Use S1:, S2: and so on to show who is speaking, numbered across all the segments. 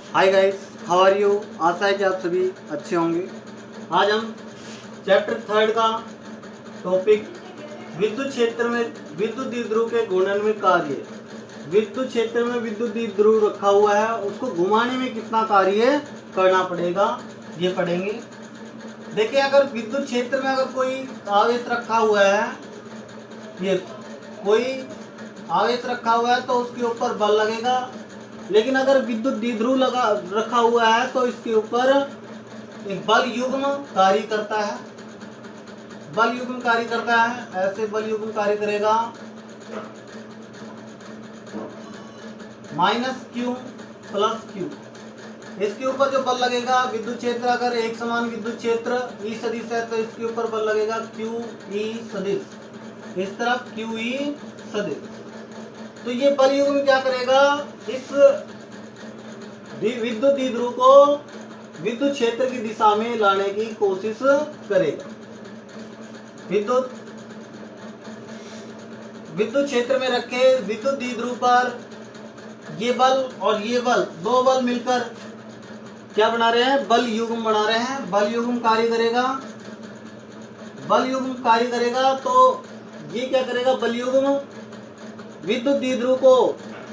S1: Hi guys, how are you. आशा है कि आप सभी अच्छे होंगे। आज हम चैप्टर 3 का टॉपिक विद्युत क्षेत्र में विद्युत द्विध्रुव के घूर्णन में कार्य। विद्युत क्षेत्र में विद्युत द्विध्रुव रखा हुआ है, उसको घुमाने में कितना कार्य करना पड़ेगा ये पढ़ेंगे। देखिए, अगर विद्युत क्षेत्र में अगर कोई आवेश रखा हुआ है, ये कोई आवेश रखा हुआ है तो उसके ऊपर बल लगेगा। लेकिन अगर विद्युत द्विध्रुव लगा रखा हुआ है तो इसके ऊपर एक बल युग्म कार्य करता है। बल युग्म कार्य करता है, ऐसे बल युग्म कार्य करेगा -q + q। इसके ऊपर जो बल लगेगा, विद्युत क्षेत्र अगर एक समान विद्युत क्षेत्र E सदिश है तो इसके ऊपर बल लगेगा QE सदिश। इस तरफ QE सदिश। तो ये बल युग्म क्या करेगा, इस विद्युत द्विध्रुव को विद्युत क्षेत्र की दिशा में लाने की कोशिश करेगा। विद्युत क्षेत्र में रखे विद्युत द्विध्रुव पर ये बल और ये बल, दो बल मिलकर क्या बना रहे हैं, बल युग्म बना रहे हैं। बल युग्म कार्य करेगा। बल युग्म कार्य करेगा तो ये क्या करेगा, बल युग्म विद्युत द्विध्रुव को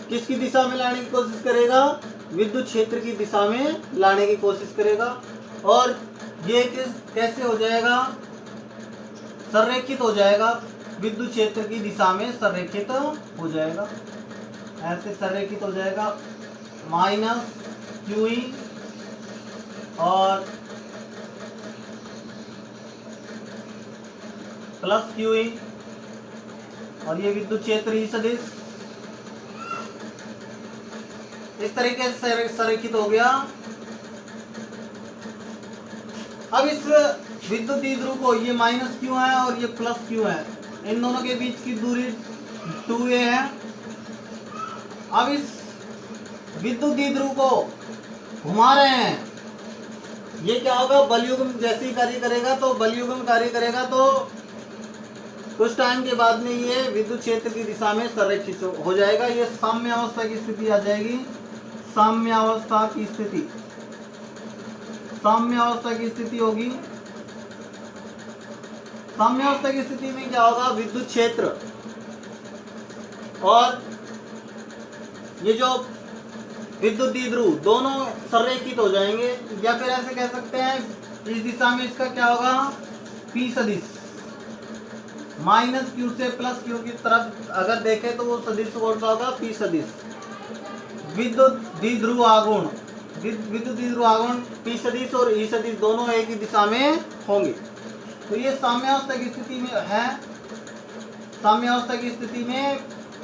S1: किसकी दिशा में लाने की कोशिश करेगा, विद्युत क्षेत्र की दिशा में लाने की कोशिश करेगा। और ये कैसे हो जाएगा, संरेखित हो जाएगा, विद्युत क्षेत्र की दिशा में संरेखित हो जाएगा। ऐसे संरेखित हो जाएगा -QE और +QE, और ये विद्युत क्षेत्र E सदिश इस तरीके से संरेखित हो गया। अब इस विद्युत द्विध्रुव को, ये -Q है और ये +Q है, इन दोनों के बीच की दूरी 2a है। अब इस विद्युत द्विध्रुव को घुमा रहे हैं, ये क्या होगा, बल युग्म जैसे ही कार्य करेगा तो बल युग्म कार्य करेगा तो कुछ टाइम के बाद में ये विद्युत क्षेत्र की दिशा में संरेखित हो जाएगा। ये साम्यावस्था की स्थिति आ जाएगी। साम्यावस्था की स्थिति, साम्यावस्था की स्थिति होगी। साम्यावस्था की स्थिति में क्या होगा, विद्युत क्षेत्र और ये जो विद्युत द्विध्रुव दोनों संरेखित हो जाएंगे। या फिर ऐसे कह सकते हैं, इस दिशा में इसका क्या होगा, P सदिश, -Q से +Q की तरफ अगर देखें तो वो सदिश कौन सा होगा, P सदिश। विद्युत द्विध्रुव आघूर्ण, विद्युत द्विध्रुव आघूर्ण P सदिश और E सदिश दोनों एक ही दिशा में होंगे। तो ये साम्यावस्था की स्थिति में है। साम्यावस्था की स्थिति में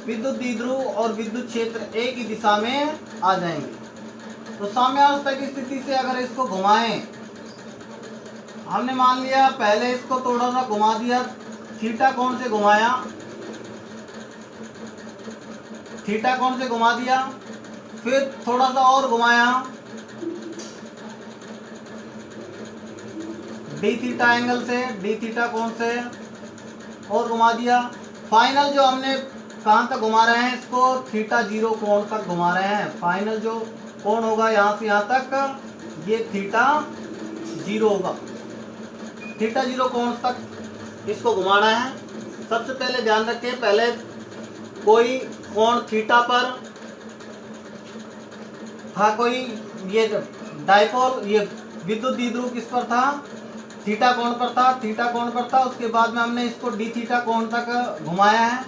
S1: विद्युत द्विध्रुव और विद्युत क्षेत्र एक ही दिशा में आ जाएंगे। तो साम्यावस्था की स्थिति से अगर इसको घुमाएं, हमने मान लिया पहले इसको थोड़ा सा घुमा दिया, थीटा कोण से घुमाया, थीटा कोण से घुमा दिया, फिर थोड़ा सा और घुमाया, डी थीटा एंगल से, डी थीटा कोण से और घुमा दिया। फाइनल जो हमने कहां तक घुमा रहे हैं, इसको θ0 कोण तक घुमा रहे हैं। फाइनल जो कोण होगा यहां से यहां तक, ये θ0 होगा। θ0 कोण तक इसको घुमाना है। सबसे पहले ध्यान रखें, पहले कोई कोण थीटा पर था, कोई ये डायपोल, ये विद्युत द्विध्रुव किस पर था, थीटा कोण पर था, थीटा कोण पर था। उसके बाद में हमने इसको डी थीटा कोण तक घुमाया है।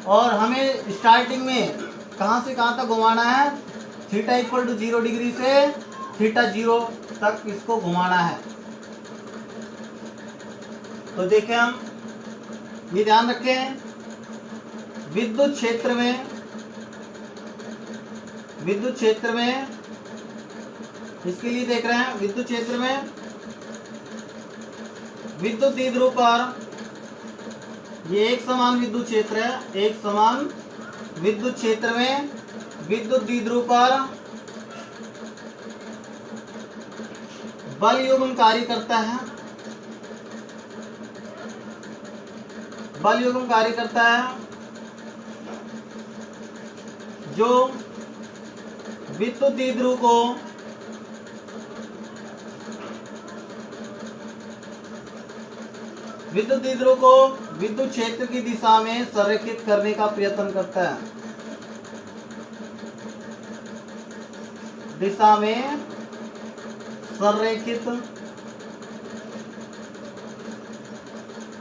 S1: और हमें स्टार्टिंग में कहां से कहां तक घुमाना है, θ = 0 डिग्री से θ0 तक इसको घुमाना है। तो देखें, हम ये ध्यान रखें, विद्युत क्षेत्र में इसके लिए देख रहे हैं, विद्युत क्षेत्र में विद्युत द्विध्रुव पर, ये एक समान विद्युत क्षेत्र है, एक समान विद्युत क्षेत्र में विद्युत द्विध्रुव पर बल युग्म कार्य करता है। बल युग्म कार्य करता है जो विद्युत द्विध्रुव को विद्युत क्षेत्र की दिशा में संरेखित करने का प्रयत्न करता है। दिशा में संरेखित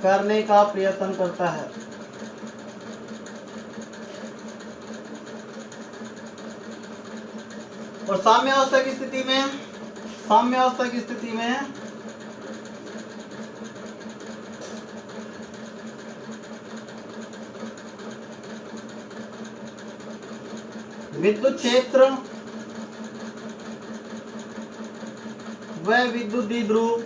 S1: करने का प्रयत्न करता है। और साम्यावस्था की स्थिति में विद्युत क्षेत्र व विद्युत द्विध्रुव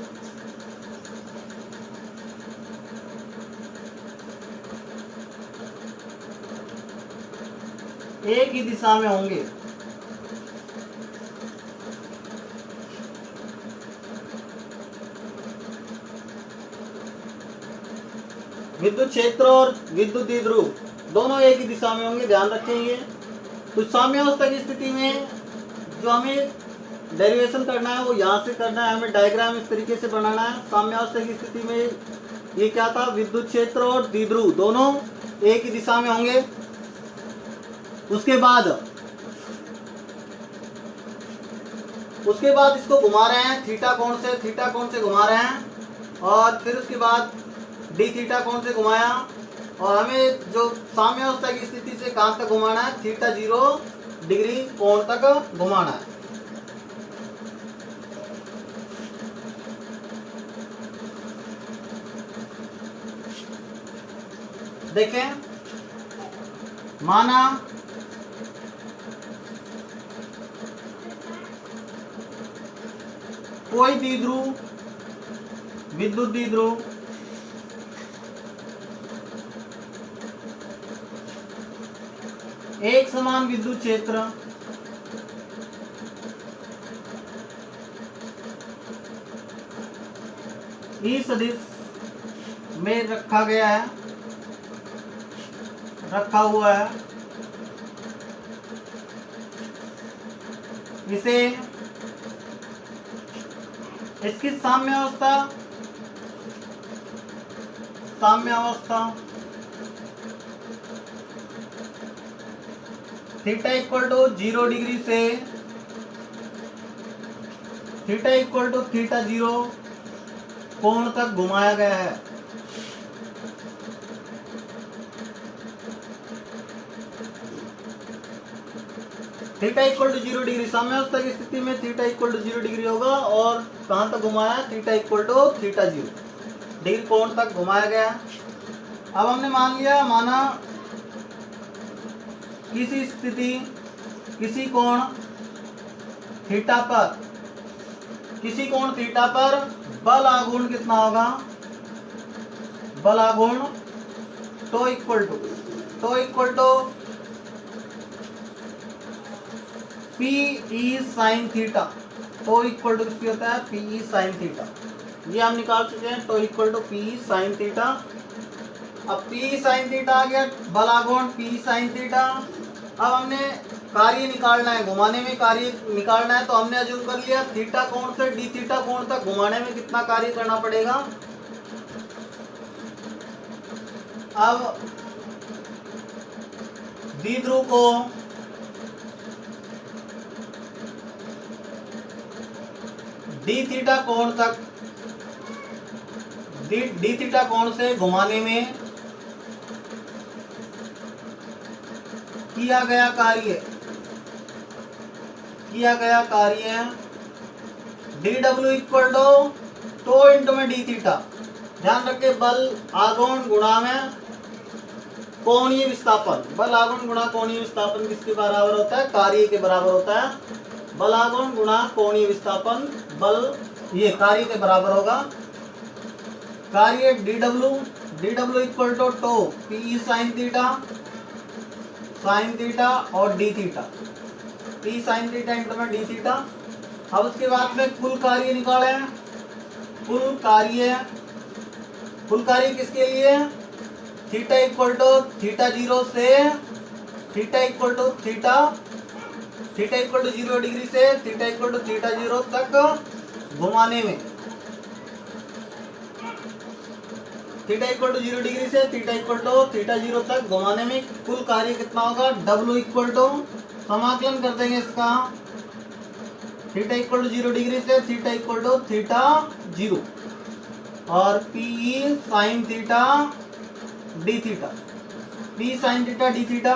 S1: एक ही दिशा में होंगे। विद्युत क्षेत्र और विद्युत द्विध्रुव दोनों एक ही दिशा में होंगे, ध्यान रखेंगे। तो साम्यावस्था की स्थिति में जो हमें डेरिवेशन करना है वो यहाँ से करना है, हमें डायग्राम इस तरीके से बनाना है। साम्यावस्था की स्थिति में ये क्या था, विद्युत क्षेत्र और द्विध्रुव दोनों एक ही दिशा में होंगे। उसके बाद इसको घुमा रहे हैं थीटा कोण से घुमा रहे हैं, और फिर उसके बाद डी थीटा कोण से घुमाया, और हमें जो साम्यावस्था की स्थिति से कहां तक घुमाना है, थीटा 0 डिग्री कोण तक घुमाना है। देखें, माना कोई द्विध्रुव विद्युत द्विध्रुव एक समान विद्युत क्षेत्र ई सदिश में रखा हुआ है। इसे इसकी साम्यावस्था थीटा इक्वल टू 0 डिग्री से थीटा 0 कोण तक घुमाया गया है। थीटा इक्वल टू 0 डिग्री, साम्यावस्था की स्थिति में थीटा इक्वल टू 0 डिग्री होगा, और कहां तक घुमाया, theta equal to theta 0 degree कोण तक घुमाया गया। अब हमने माना किसी कोण थीटा पर बल आघूर्ण कितना होगा, बल आघूर्ण tau equal to P sine theta. Tau equal to किसकी होता है, पी साइन थीटा। ये हम निकाल चुके हैं, tau equal to P sine theta. अब पी साइन थीटा आ गया, बल आघूर्ण पी साइन थीटा। अब हमने कार्य निकालना है, घुमाने में कार्य निकालना है, तो हमने अज्यूम कर लिया थीटा कोण से डी थीटा कोण तक घुमाने में कितना कार्य करना पड़ेगा। अब द्विध्रुव को डी थीटा कोण से घुमाने में किया गया कार्य dw इक्वल टू इंटू में डी थीटा। ध्यान रखें, बल आघूर्ण गुणा में कोणीय विस्थापन, बल आघूर्ण गुणा कोणीय विस्थापन किसके बराबर होता है, कार्य के बराबर होता है। बल आघूर्ण गुणा कोणीय विस्थापन, बल ये कार्य के बराबर होगा। कार्य dw equal to P sine theta और D theta, P sine theta into में डी थीटा। अब उसके बाद में कुल कार्य निकाले हैं। कुल कार्य किसके लिए, थीटा इक्वल टू थीटा 0 से theta equal to theta theta equal to 0 degree से थीटा इक्वल टू थीटा 0 तक घुमाने में, थीटा इक्वल टू 0 डिग्री से थीटा इक्वल टू थीटा 0 तक घुमाने में कुल कार्य कितना होगा, W इक्वल टू, समाकलन कर देंगे इसका, थीटा इक्वल टू 0 डिग्री से थीटा इक्वल टू थीटा 0 और PE sine theta D theta, P sine theta D theta,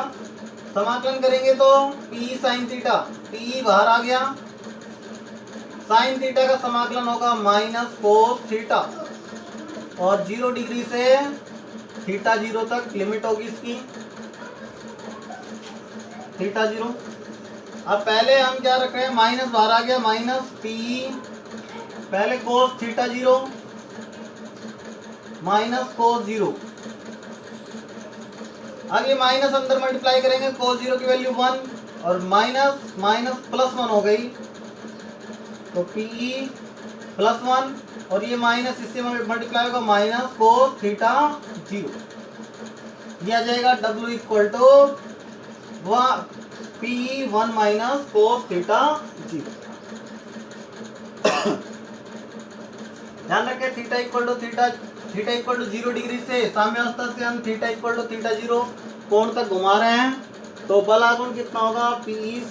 S1: समाकलन करेंगे तो PE साइन थीटा, PE बाहर आ गया, साइन थीटा का समाकलन होगा माइनस कोस थीटा और 0 डिग्री से थीटा 0 तक लिमिट होगी इसकी, थीटा 0। अब पहले हम क्या रख रहे हैं, माइनस बाहर आ गया, माइनस PE, पहले कोस थीटा 0 माइनस कोस 0, आगे माइनस अंदर मल्टीप्लाई करेंगे, कोस 0 की वैल्यू 1 और माइनस माइनस प्लस 1 हो गई, तो PE प्लस 1 और ये माइनस इससे मल्टीप्लाई होगा माइनस कोस थीटा 0, ये आ जाएगा W equal to PE 1 minus cos theta 0। ध्यान रखें, थीटा इक्वल टू 0 डिग्री से साम्यावस्था से हम थीटा इक्वल टू थीटा 0 कोण तक घुमा रहे हैं, तो बल आघूर्ण कितना होगा, PE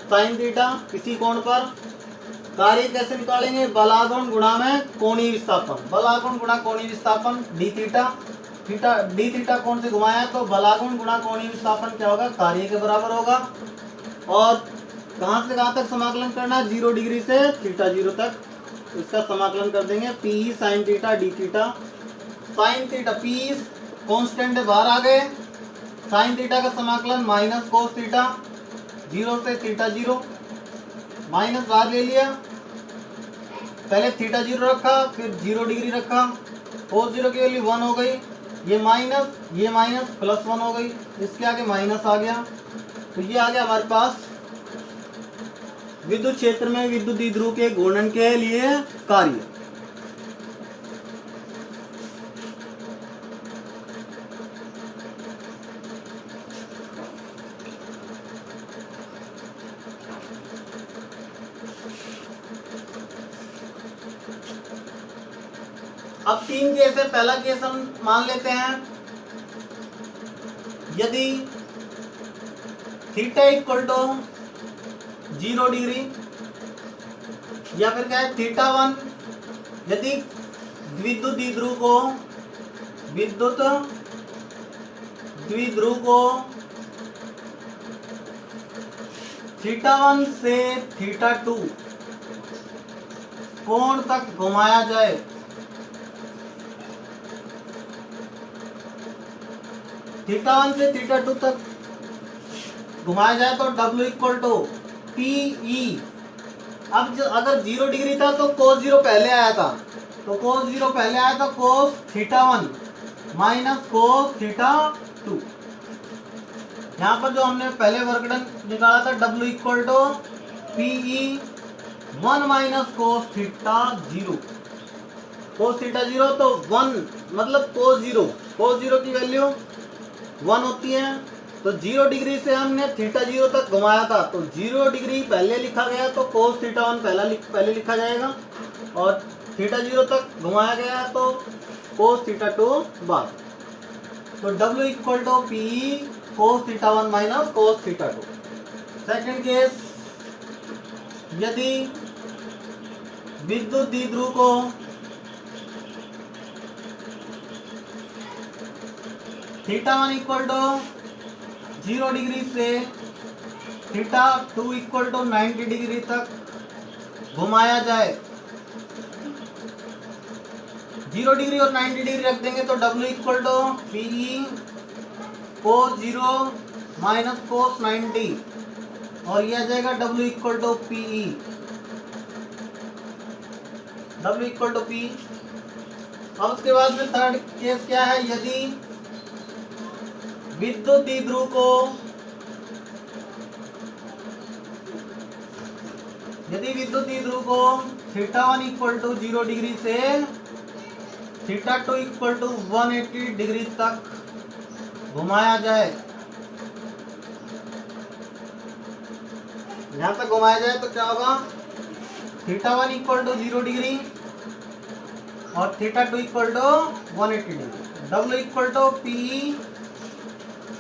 S1: साइन थीटा किसी कोण पर। कार्य कैसे निकालेंगे, बल आघूर्ण गुणा में कोणीय विस्थापन, बल आघूर्ण गुणा कोणीय विस्थापन D theta, theta D theta कोण से घुमाया तो बल आघूर्ण गुणा कोणीय विस्थापन क्या होगा, कार्य के बराबर होगा। और कहां से कहां तक समाकलन करना है, 0 डिग्री से थीटा 0 तक, इसका समाकलन कर देंगे PE sine theta D theta, sine theta PE constant है बाहर आ गए, साइन थीटा का समाकलन माइनस कोस थीटा 0 से थीटा 0, माइनस बाहर ले लिया, पहले थीटा 0 रखा फिर 0 डिग्री रखा, कोस 0 की वैल्यू 1 हो गई, ये माइनस प्लस 1 हो गई, इसके आगे माइनस आ गया, तो ये आ गया हमारे पास विद्युत क्षेत्र में विद्युत द्विध्रुव के घूर्णन के लिए कार्य। अब 3 केस है, पहला केस हम मान लेते हैं, यदि थीटा इक्वल टू 0 डिग्री या फिर क्या है थीटा 1, यदि विद्युत द्विध्रुव को थीटा 1 से थीटा 2 कोण तक घुमाया जाए, थीटा 1 से थीटा 2 तक घुमाया जाए तो W इक्वल टू PE, अब अगर 0 डिग्री था तो cos 0 पहले आया था, तो cos 0 पहले आया तो cos theta 1 minus cos theta 2, यहाँ पर जो हमने पहले वर्गडन निकाला था W equal to PE 1 minus cos theta 0, cos theta 0 तो 1 मतलब cos 0 की वैल्यू 1 होती है, तो 0 डिग्री से हमने थीटा 0 तक घुमाया था, तो 0 डिग्री पहले लिखा गया तो cos थीटा 1 पहले लिखा जाएगा, और थीटा 0 तक घुमाया गया तो cos थीटा 2 बाद, तो W equal to PE cos theta 1 minus cos theta 2। Second case, यदि विद्युत द्विध्रुव को थीटा 1 इक्वल टू 0 डिग्री से थीटा 2 इक्वल टू 90 डिग्री तक घुमाया जाए, 0 डिग्री और 90 डिग्री रख देंगे तो W equal to PE cos 0 minus cos 90 और यह आ जाएगा W equal to PE, W equal to P। अब उसके बाद में थर्ड केस क्या है, यदि विद्युत द्विध्रुव को थीटा 1 इक्वल टू 0 डिग्री से थीटा 2 इक्वल टू 180 डिग्री तक घुमाया जाए, यहाँ तक घुमाया जाए तो क्या होगा, θ1 इक्वल टू 0 डिग्री और θ2 equal to 180 degree. W equal to P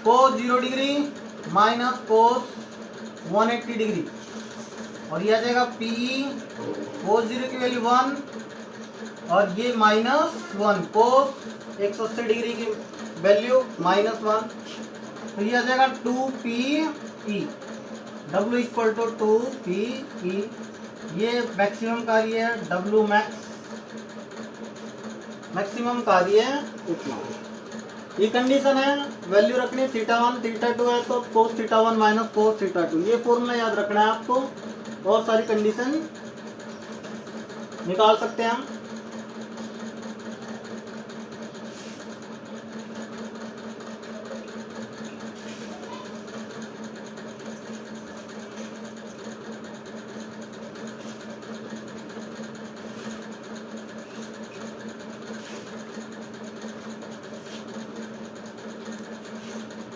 S1: cos 0 degree minus cos 180 degree, और ये आ जाएगा पी कोस 0 की वैल्यू 1 और ये -1 कोस 180 डिग्री की वैल्यू -1, तो ये आ जाएगा 2PE। W equal to 2PE, ये मैक्सिमम कार्य है, W मैक्सिमम कार्य है उतना। ये कंडीशन है, वैल्यू रखनी θ1 θ2 है तो cos θ1 माइनस cos θ2, ये फॉर्मूला याद रखना है आपको। बहुत सारी कंडीशन निकाल सकते हैं हम।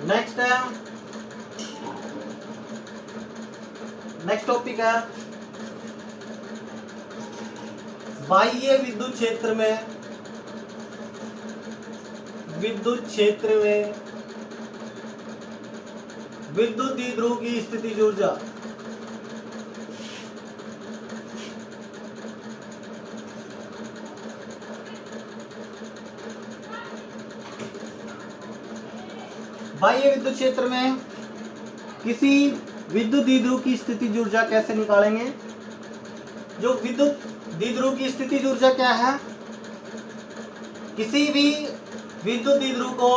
S1: नेक्स्ट है, नेक्स्ट टॉपिक है बाह्य विद्युत क्षेत्र में विद्युत द्विध्रुव की स्थितिज ऊर्जा। बाह्य विद्युत क्षेत्र में किसी विद्युत द्विध्रुव की स्थितिज ऊर्जा कैसे निकालेंगे। जो विद्युत द्विध्रुव की स्थितिज ऊर्जा क्या है, किसी भी विद्युत द्विध्रुव को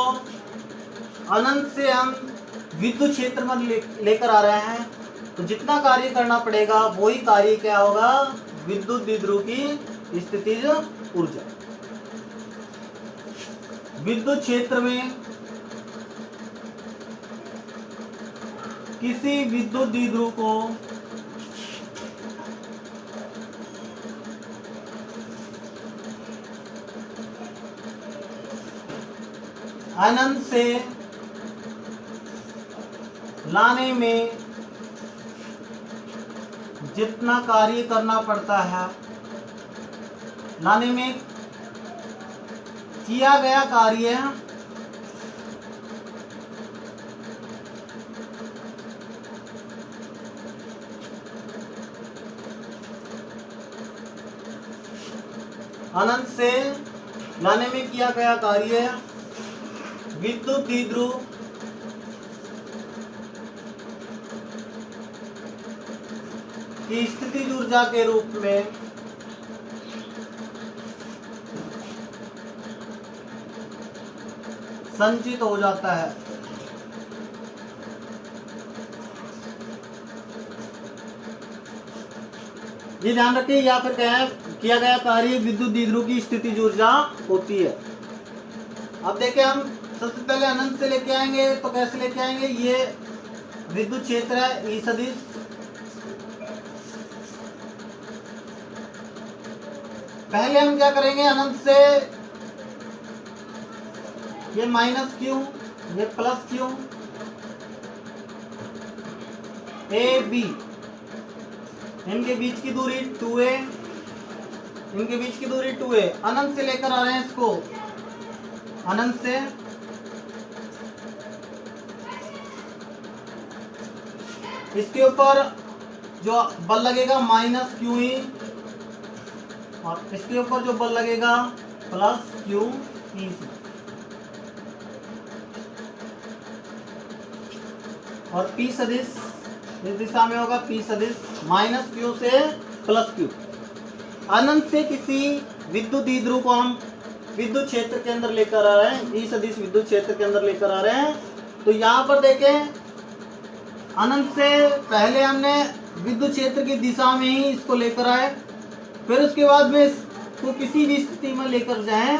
S1: अनंत से हम विद्युत क्षेत्र में लेकर आ रहे हैं, तो जितना कार्य करना पड़ेगा वही कार्य क्या होगा, विद्युत द्विध्रुव की स्थितिज ऊर्जा। विद्युत क्षेत्र में किसी विद्युत द्विध्रुव को अनंत से लाने में जितना कार्य करना पड़ता है, लाने में किया गया कार्य अनंत से लाने में किया गया कार्य विद्युत द्विध्रुव की स्थितिज ऊर्जा के रूप में संचित हो जाता है। ये ध्यान रखिए, या फिर क्या है, किया गया कार्य विद्युत द्विध्रुव की स्थितिज ऊर्जा होती है। अब देखें, हम सबसे पहले अनंत से लेके आएंगे, तो कैसे लेके आएंगे, ये विद्युत क्षेत्र है E सदिश, पहले हम क्या करेंगे, अनंत से ये -q ये +q AB, इनके बीच की दूरी 2a, इनके बीच की दूरी 2a, अनंत से लेकर आ रहे हैं इसको, अनंत से इसके ऊपर जो बल लगेगा -QE और इसके ऊपर जो बल लगेगा +QE, और P सदिश इस दिशा में होगा, P सदिश -Q से +Q। अनंत से किसी विद्युत द्विध्रुव को हम विद्युत क्षेत्र के अंदर लेकर आ रहे हैं, E सदिश विद्युत क्षेत्र के अंदर लेकर आ रहे हैं। तो यहाँ पर देखें, अनंत से पहले हमने विद्युत क्षेत्र की दिशा में ही इसको लेकर आए, फिर उसके बाद में इसको किसी भी स्थिति में लेकर जाएं,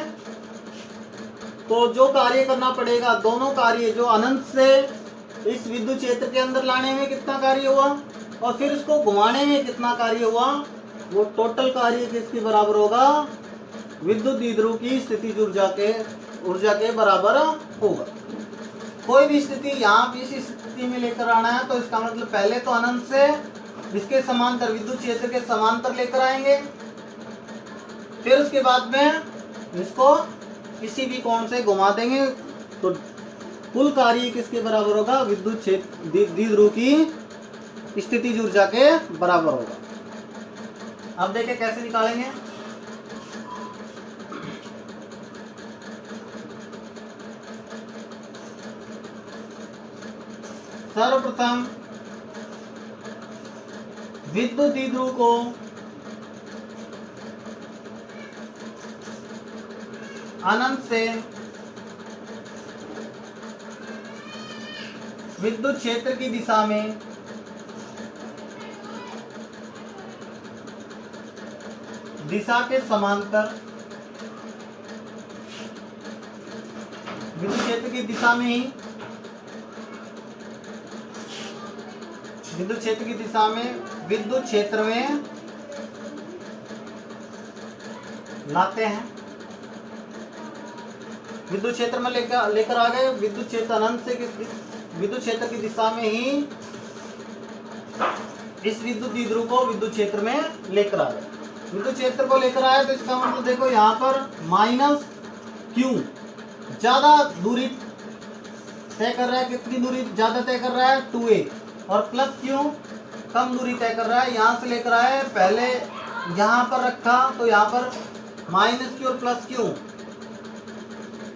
S1: तो जो कार्य करना पड़ेगा, दोनों कार्य, जो अनंत से इस विद्युत क्षेत्र के अंदर लाने में कितना कार्य हुआ और फिर इसको घुमाने में कितना कार्य हुआ, वो टोटल कार्य किसके बराबर होगा, विद्युत द्विध्रुव की स्थितिज ऊर्जा के बराबर होगा। कोई भी स्थिति यहाँ भी इस स्थिति में लेकर आना है, तो इसका मतलब पहले तो अनंत से इसके समांतर, विद्युत क्षेत्र के समांतर लेकर आएंगे। फिर उसके बाद में इसको किसी भी कोण से घुमा देंगे तो कुल कार्य किसके बराबर होगा? विद्युत क्षेत्र द्विध्रुव की स्थितिज ऊर्जा के बराबर होगा। अब देखिए कैसे निकालेंगे। सर्वप्रथम विद्युत द्विध्रुव को अनंत से विद्युत क्षेत्र की दिशा में दिशा के समांतर, विद्युत क्षेत्र की दिशा में ही, विद्युत क्षेत्र की दिशा में विद्युत क्षेत्र में लाते हैं। विद्युत क्षेत्र में लेकर आ गए। विद्युत क्षेत्र अनंत से विद्युत क्षेत्र की दिशा में ही इस विद्युत द्विध्रुव को विद्युत क्षेत्र में लेकर आ गए। विद्युत क्षेत्र को लेकर आए तो इसका मतलब देखो यहाँ पर माइनस क्यू ज्यादा दूरी तय कर रहा है। कितनी दूरी ज्यादा तय कर रहा है? 2a। और प्लस क्यू कम दूरी तय कर रहा है। यहाँ से लेकर आए, पहले यहाँ पर रखा तो यहाँ पर माइनस क्यू और प्लस क्यू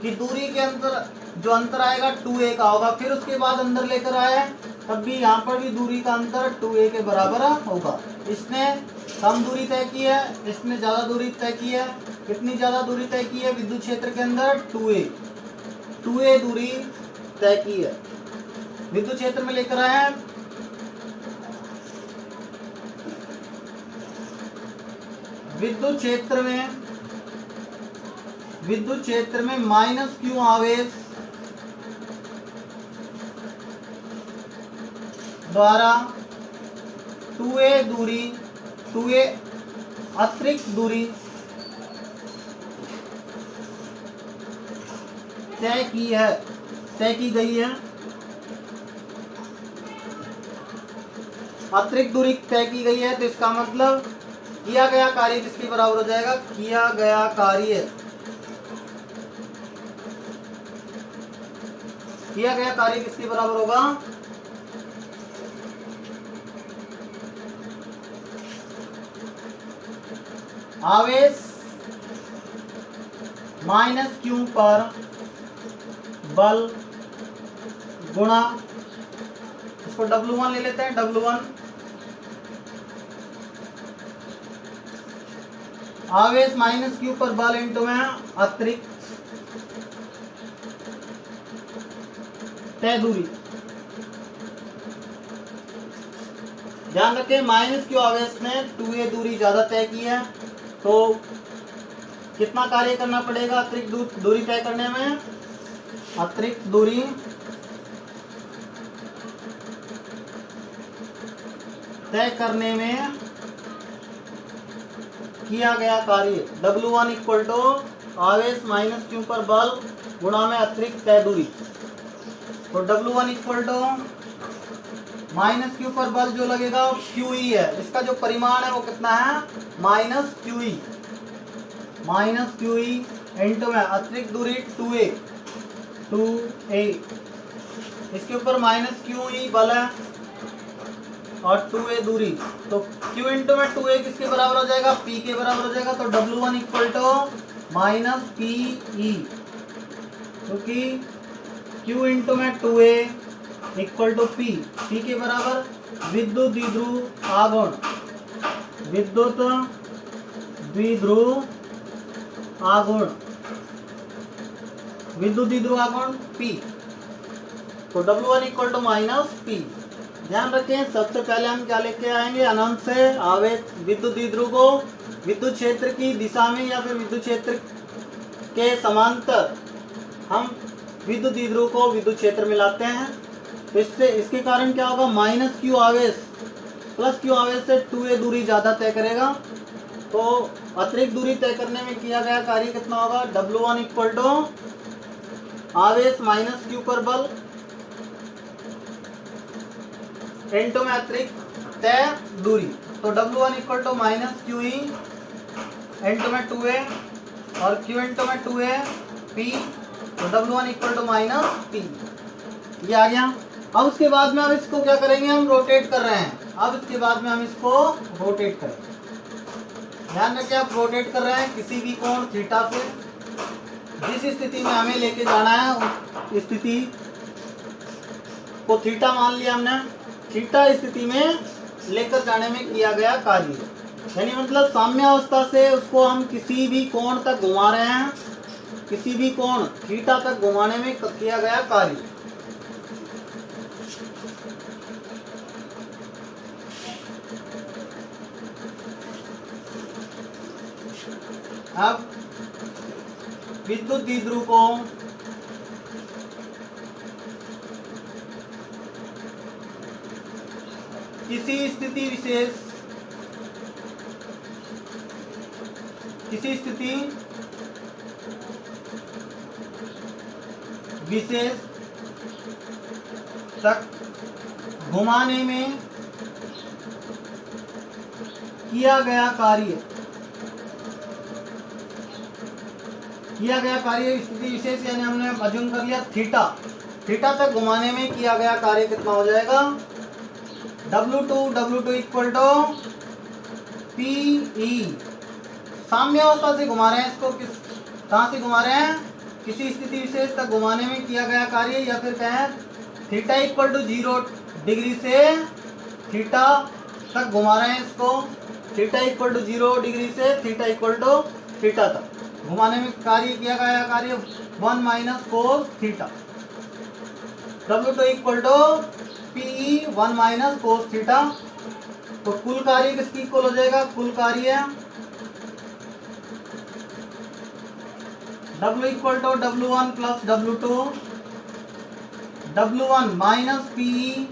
S1: की दूरी के अंदर जो अंतर आएगा 2a का होगा। फिर उसके बाद अंदर लेकर आए तब भी यहाँ पर भी दूरी का अंतर 2a के बराबर होगा। इसने कम दूरी तय की है, इसने ज्यादा दूरी तय की है। कितनी ज्यादा दूरी तय की है? विद्युत क्षेत्र के अंदर 2a दूरी तय की है। विद्युत क्षेत्र में लेकर आए, विद्युत क्षेत्र में माइनस क्यू आवेश द्वारा 2a अतिरिक्त दूरी तय की गई है। अतिरिक्त दूरी तय की गई है तो इसका मतलब किया गया कार्य किसके बराबर हो जाएगा? किया गया कार्य किसके बराबर होगा? आवेश माइनस क्यू पर बल गुणा, इसको W1 ले लेते हैं। W1 आवेश माइनस क्यू पर बल इंटू में अतिरिक्त तय दूरी। ध्यान रखें माइनस क्यू आवेश ने 2a दूरी ज्यादा तय की है तो कितना कार्य करना पड़ेगा अतिरिक्त दूरी तय करने में? अतिरिक्त दूरी तय करने में किया गया कार्य W1 इक्वल टू आवेश माइनस क्यू पर बल गुणा में अतिरिक्त तय दूरी। तो W1 equal to minus Q पर बल जो लगेगा वो QE है। इसका जो परिमाण है वो कितना है? माइनस QE इंटू में अतिरिक्त दूरी 2a। इसके ऊपर माइनस QE बल है और 2a दूरी, तो Q इंटू में 2a किसके बराबर हो जाएगा? P के बराबर हो जाएगा। तो W1 equal to minus PE, क्योंकि Q इंटू में 2a इक्वल टू P के बराबर विद्युत द्विध्रुव आघूर्ण, P। तो W1 equal to minus P। ध्यान रखें सबसे पहले हम क्या लेके आएंगे? अनंत से आवेश विद्युत द्विध्रुव को विद्युत क्षेत्र की दिशा में या फिर विद्युत क्षेत्र के समांतर हम विद्युत द्विध्रुव को विद्युत क्षेत्र में लाते हैं। तो इससे इसके कारण क्या होगा? माइनस क्यू आवेश प्लस क्यू आवेश से 2a दूरी ज्यादा तय करेगा। तो अतिरिक्त दूरी तय करने में किया गया कार्य कितना होगा? W1 इक्वल टू आवेश माइनस क्यू पर बल इंटू में अतिरिक्त तय दूरी। तो W1 equal to minus Q E into में 2a और q इंटू में 2a p, तो W1 equal to minus p, ये आ गया। अब उसके बाद में अब इसको क्या करेंगे, हम रोटेट कर रहे हैं। अब इसके बाद में हम इसको रोटेट करेंगे। ध्यान रखिए, आप रोटेट कर रहे हैं किसी भी कोण थीटा से। जिस स्थिति में हमें लेके जाना है उस स्थिति को थीटा मान लिया हमने। थीटा स्थिति में लेकर जाने में किया गया कार्य, यानी मतलब साम्य अवस्था से उसको हम किसी भी कोण तक घुमा रहे हैं, किसी भी कोण थीटा तक घुमाने में किया गया कार्य। अब विद्युत द्विध्रुव को किसी स्थिति विशेष तक घुमाने में किया गया कार्य स्थिति विशेष, यानी हमने अज्यूम कर लिया थीटा तक घुमाने में किया गया कार्य कितना हो जाएगा, W2 इक्वल टू PE। साम्य अवस्था से घुमा रहे हैं इसको, कहां से घुमा रहे हैं, किसी स्थिति विशेष तक घुमाने में किया गया कार्य, या फिर कहें थीटा इक्वल टू 0 डिग्री से थीटा तक घुमा रहे हैं इसको। थीटा इक्वल टू 0 डिग्री से थीटा इक्वल टू थीटा तक घुमाने में कार्य किया गया कार्य 1 minus cos theta. W2 equal to PE 1 minus cos theta. तो कुल कार्य किसकी इक्वल हो जाएगा, कुल कार्य W equal to W1 plus W2, W1 minus PE,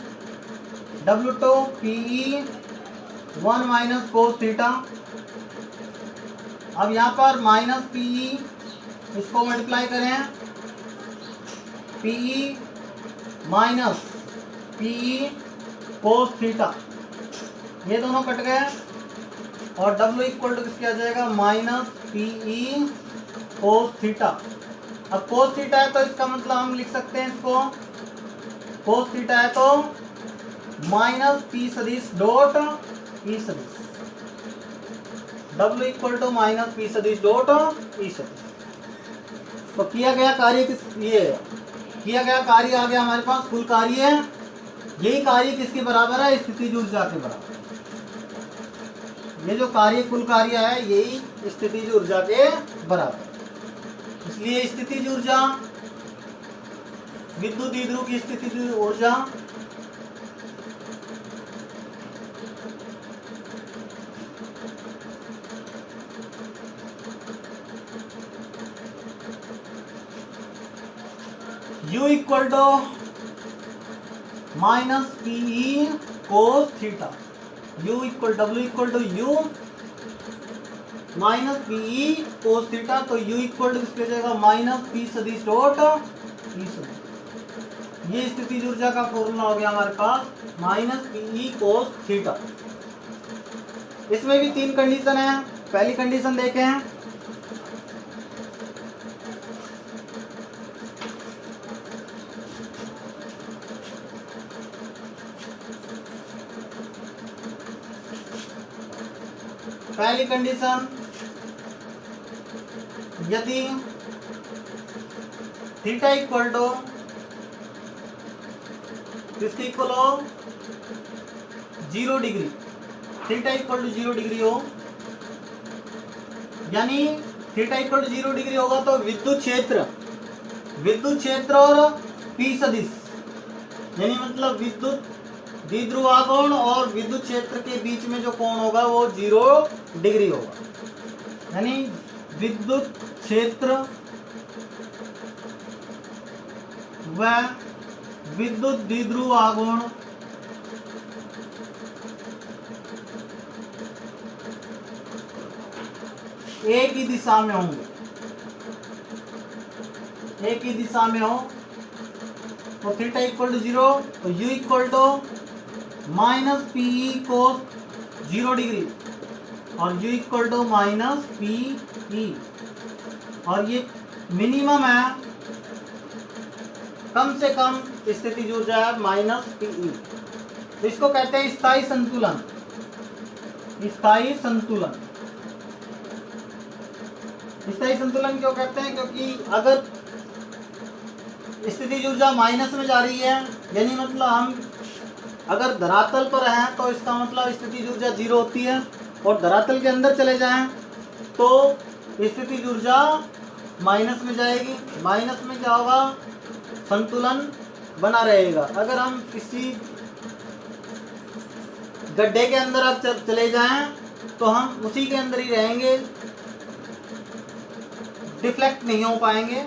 S1: W2 PE 1 minus cos theta. अब यहाँ पर माइनस PE, इसको मल्टीप्लाई करें, PE minus PE cos theta, ये दोनों कट गए। और W इक्वल टू किसके आ जाएगा, माइनस PE कोस थीटा। अब कोस थीटा है तो इसका मतलब हम लिख सकते हैं इसको, कोस थीटा है तो माइनस P सदिश डॉट E सदिश, W equal to minus P सदिश डॉट E सदिश। तो किया गया कार्य किया गया कार्य आ गया हमारे पास कुल कार्य। यही कार्य किसके बराबर है, स्थितिज ऊर्जा के बराबर। ये जो कार्य कुल कार्य है यही स्थितिज ऊर्जा के बराबर। इसलिए स्थितिज ऊर्जा, विद्युत द्विध्रुव की स्थितिज ऊर्जा U equal to minus PE cos theta. W equal to U minus PE cos theta. तो U इक्वल टू किसके जाएगा, माइनस P सदिश डॉट E सदिश। ये स्थितिज ऊर्जा का फॉर्मूला हो गया हमारे पास, माइनस PE कोस थीटा। इसमें भी 3 कंडीशन है। पहली कंडीशन देखें, पहली कंडीशन, यदि थीटा इक्वल टू किसके इक्वल हो, 0 degree, theta equal to 0 degree हो, यानी थीटा इक्वल टू 0 डिग्री होगा तो विद्युत क्षेत्र और P सदिश, यानी मतलब विद्युत द्विध्रुव आघूर्ण और विद्युत क्षेत्र के बीच में जो कोण होगा वो 0 डिग्री होगा। यानी विद्युत क्षेत्र व विद्युत द्विध्रुव आघूर्ण एक ही दिशा में होंगे, एक ही दिशा में हो। तो थीटा इक्वल टू 0, तो U equal to minus PE cos 0 degree और U equal to minus PE, और ये मिनिमम है, कम से कम स्थितिज ऊर्जा है माइनस पीई। तो इसको कहते हैं स्थायी संतुलन। स्थायी संतुलन, स्थायी संतुलन क्यों कहते हैं? क्योंकि अगर स्थितिज ऊर्जा माइनस में जा रही है, यानी मतलब हम अगर धरातल पर हैं तो इसका मतलब स्थितिज ऊर्जा 0 होती है, और धरातल के अंदर चले जाएं तो स्थितिज ऊर्जा माइनस में जाएगी। माइनस में क्या होगा? संतुलन बना रहेगा। अगर हम किसी गड्ढे के अंदर अब चले जाएं तो हम उसी के अंदर ही रहेंगे, डिफ्लेक्ट नहीं हो पाएंगे।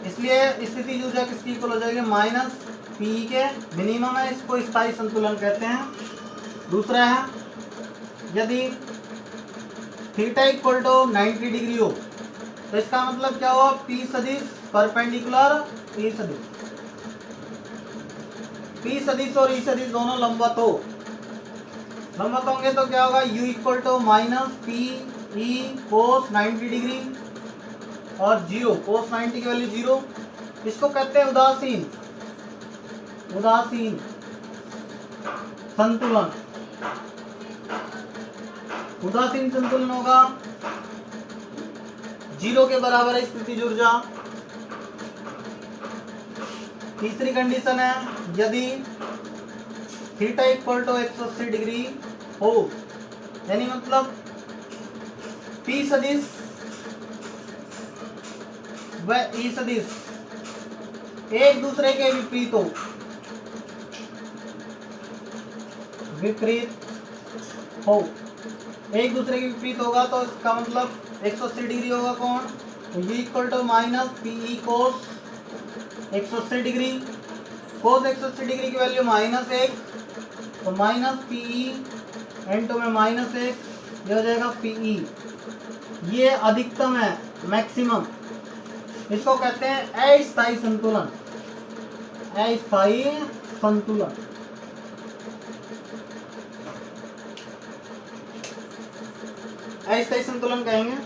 S1: इसलिए स्थितिज ऊर्जा किसकी इक्वल हो जाएगी? माइनस पी के, मिनिमम है, इसको स्थायी संतुलन कहते हैं। दूसरा है, यदि थीटा इक्वल टू 90 डिग्री हो तो इसका मतलब क्या हुआ? पी सदिश परपेंडिकुलर ई सदिश, पी सदिश और ई सदिश दोनों लंबवत हो, लंबवत होंगे तो क्या होगा? u equal to minus P E cos 90 degree और 0, कोस 90 की वैल्यू 0। इसको कहते हैं उदासीन, उदासीन संतुलन। उदासीन संतुलन होगा 0 के बराबर है स्थितिज ऊर्जा। तीसरी कंडीशन है, यदि थीटा इक्वल टू 180 डिग्री हो, यानी मतलब पी सदिश व ई सदिश एक दूसरे के विपरीत हो, विपरीत हो, एक दूसरे के विपरीत होगा तो इसका मतलब 180 डिग्री होगा कौन? तो u equal to minus PE cos 180 degree. Cos 180 degree की वैल्यू -1, तो माइनस पीई इनटू में -1, ये हो जाएगा पीई। ये अधिकतम है, मैक्सिमम। इसको कहते हैं अस्थायी संतुलन, अस्थायी संतुलन। अस्थायी संतुलन कहेंगे।